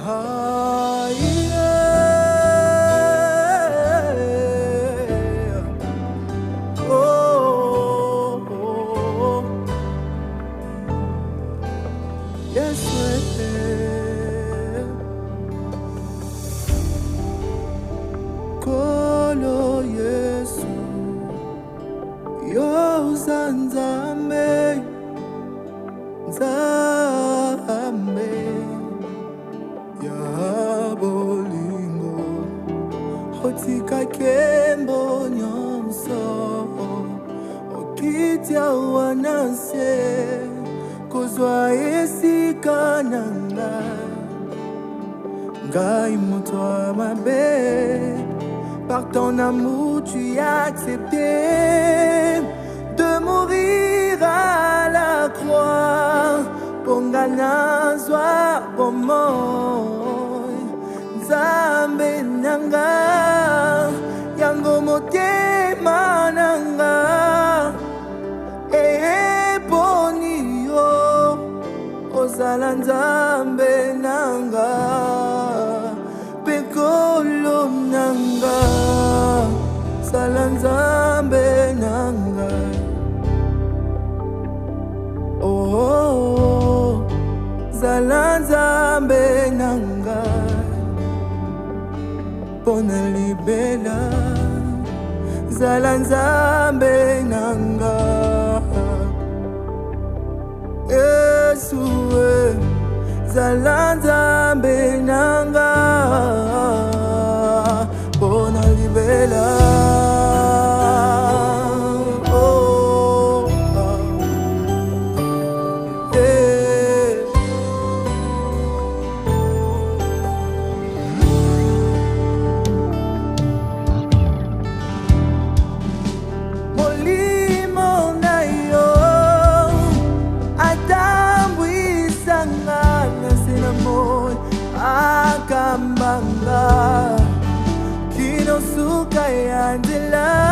Ah, yeah. Oh, oh, yes, Kolo Yesu, yo zanzame, zame, ya bolingo, hotika kembo nyonso, okitia wanase, kozwa esika nanga, ngai moto mabe. Par ton amour, tu as accepté de mourir à la croix. Pongana zwa bomoi, Nzambe nanga, yango motema nanga, eponi yo, ozala Nzambe nanga. Pekolo nanga, salanzambe nanga. Oh, oh, salanzambe nanga. Pona libela, salanzambe nanga. Yesu, salanzambe nanga. Pona libela. Akambanga kino suka ya ndela